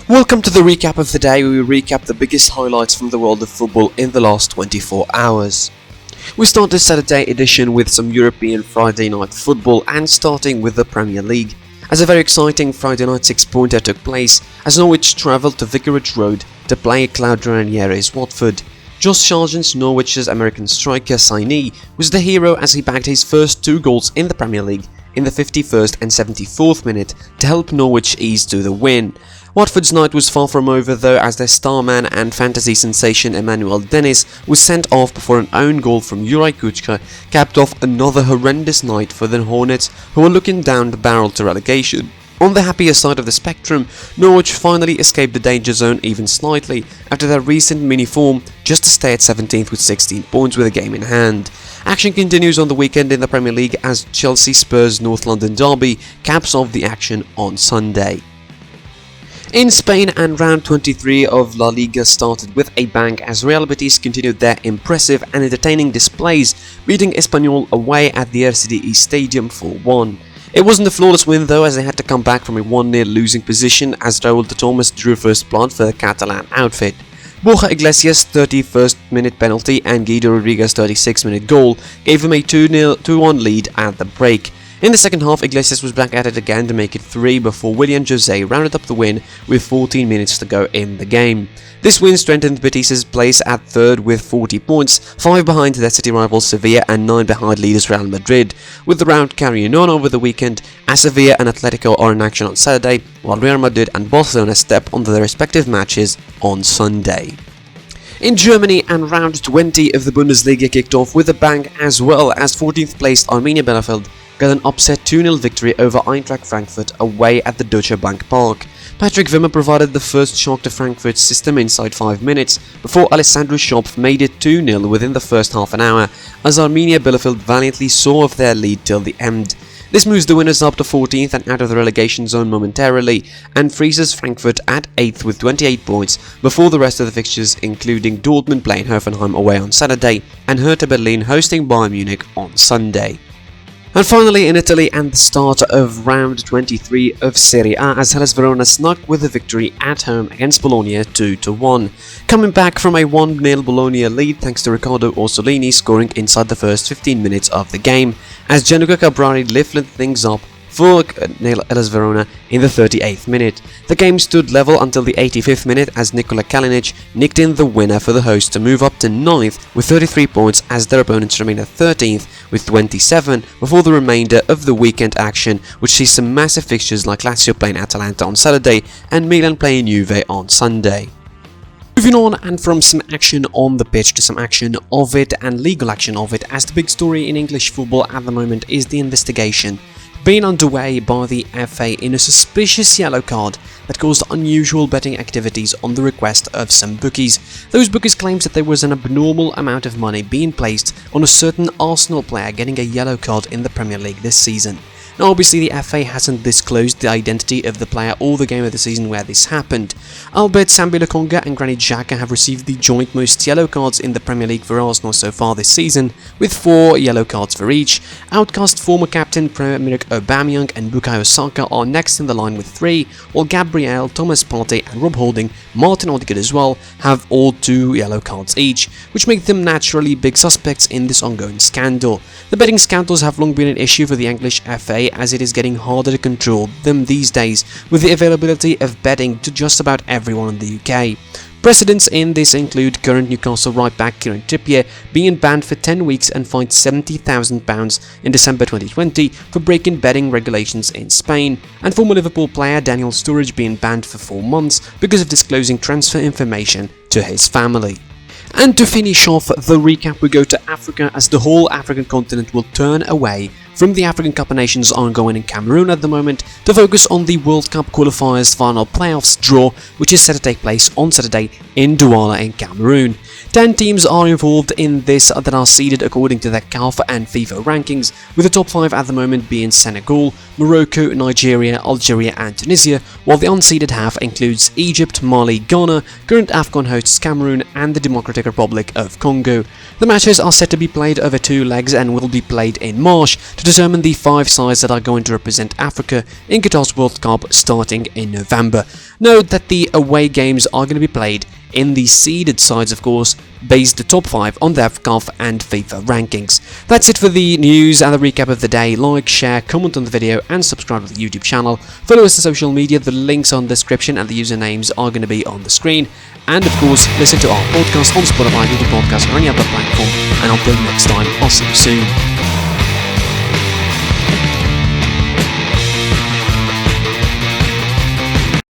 Welcome to the recap of the day, where we recap the biggest highlights from the world of football in the last 24 hours. We start this Saturday edition with some European Friday night football and starting with the Premier League, as a very exciting Friday night six-pointer took place as Norwich travelled to Vicarage Road to play Claudio Ranieri's Watford. Josh Sargent's Norwich's American striker signee was the hero as he bagged his first two goals in the Premier League in the 51st and 74th minute to help Norwich ease to the win. Watford's night was far from over though, as their star man and fantasy sensation Emmanuel Dennis was sent off before an own goal from Juraj Kucka capped off another horrendous night for the Hornets, who were looking down the barrel to relegation. On the happier side of the spectrum, Norwich finally escaped the danger zone even slightly after their recent mini-form, just to stay at 17th with 16 points with a game in hand. Action continues on the weekend in the Premier League as Chelsea Spurs North London derby caps off the action on Sunday. In Spain, and round 23 of La Liga started with a bang as Real Betis continued their impressive and entertaining displays, beating Espanyol away at the RCDE Stadium 4-1. It wasn't a flawless win though, as they had to come back from a 1-0 losing position as Raúl de Thomas drew first blood for the Catalan outfit. Borja Iglesias' 31st minute penalty and Guido Rodriguez's 36th minute goal gave him a 2-1 lead at the break. In the second half, Iglesias was back at it again to make it 3 before Willian José rounded up the win with 14 minutes to go in the game. This win strengthened Betis' place at third with 40 points, 5 behind their city rivals Sevilla and 9 behind leaders Real Madrid, with the round carrying on over the weekend as Sevilla and Atletico are in action on Saturday, while Real Madrid and Barcelona step onto their respective matches on Sunday. In Germany, and round 20 of the Bundesliga kicked off with a bang as well, as 14th placed Arminia Bielefeld got an upset 2-0 victory over Eintracht Frankfurt away at the Deutsche Bank Park. Patrick Wimmer provided the first shock to Frankfurt's system inside 5 minutes before Alessandro Schopf made it 2-0 within the first half an hour, as Arminia Bielefeld valiantly saw off their lead till the end. This moves the winners up to 14th and out of the relegation zone momentarily, and freezes Frankfurt at 8th with 28 points before the rest of the fixtures, including Dortmund playing Hoffenheim away on Saturday and Hertha Berlin hosting Bayern Munich on Sunday. And finally in Italy, and the start of round 23 of Serie A, as Hellas Verona snuck with a victory at home against Bologna 2-1. Coming back from a 1-0 Bologna lead thanks to Riccardo Orsolini scoring inside the first 15 minutes of the game, as Gianluca Cabrari lifted things up for Hellas Verona in the 38th minute. The game stood level until the 85th minute as Nikola Kalinic nicked in the winner for the hosts to move up to 9th with 33 points, as their opponents remain at 13th with 27 before the remainder of the weekend action, which sees some massive fixtures like Lazio playing Atalanta on Saturday and Milan playing Juve on Sunday. Moving on, and from some action on the pitch to some action of it and legal action of it, as the big story in English football at the moment is the investigation being underway by the FA in a suspicious yellow card that caused unusual betting activities on the request of some bookies. Those bookies claimed that there was an abnormal amount of money being placed on a certain Arsenal player getting a yellow card in the Premier League this season. Now obviously the FA hasn't disclosed the identity of the player or the game of the season where this happened, albeit Sambi Lokonga and Granit Xhaka have received the joint most yellow cards in the Premier League for Arsenal so far this season, with 4 yellow cards for each. Outcast former captain Pierre-Emerick Aubameyang and Bukayo Saka are next in the line with 3, while Gabriel, Thomas Partey and Rob Holding, Martin Odegaard as well, have all 2 yellow cards each, which make them naturally big suspects in this ongoing scandal. The betting scandals have long been an issue for the English FA, as it is getting harder to control them these days with the availability of betting to just about everyone in the UK. Precedents in this include current Newcastle right back Kieran Trippier being banned for 10 weeks and fined £70,000 in December 2020 for breaking betting regulations in Spain, and former Liverpool player Daniel Sturridge being banned for 4 months because of disclosing transfer information to his family. And to finish off the recap, we go to Africa, as the whole African continent will turn away from the African Cup of Nations ongoing in Cameroon at the moment to focus on the World Cup Qualifiers final playoffs draw, which is set to take place on Saturday in Douala in Cameroon. 10 teams are involved in this that are seeded according to their CAF and FIFA rankings, with the top 5 at the moment being Senegal, Morocco, Nigeria, Algeria and Tunisia, while the unseeded half includes Egypt, Mali, Ghana, current AFCON hosts Cameroon and the Democratic Republic of Congo. The matches are set to be played over 2 legs and will be played in March to to determine the 5 sides that are going to represent Africa in Qatar's World Cup starting in November. Note that the away games are going to be played in the seeded sides, of course, based the top 5 on the AFCON and FIFA rankings. That's it for the news and the recap of the day. Like, share, comment on the video and subscribe to the YouTube channel. Follow us on social media, the links on the description and the usernames are going to be on the screen. And of course, listen to our podcast on Spotify, Google Podcasts or any other platform. And until next time, I'll see you soon.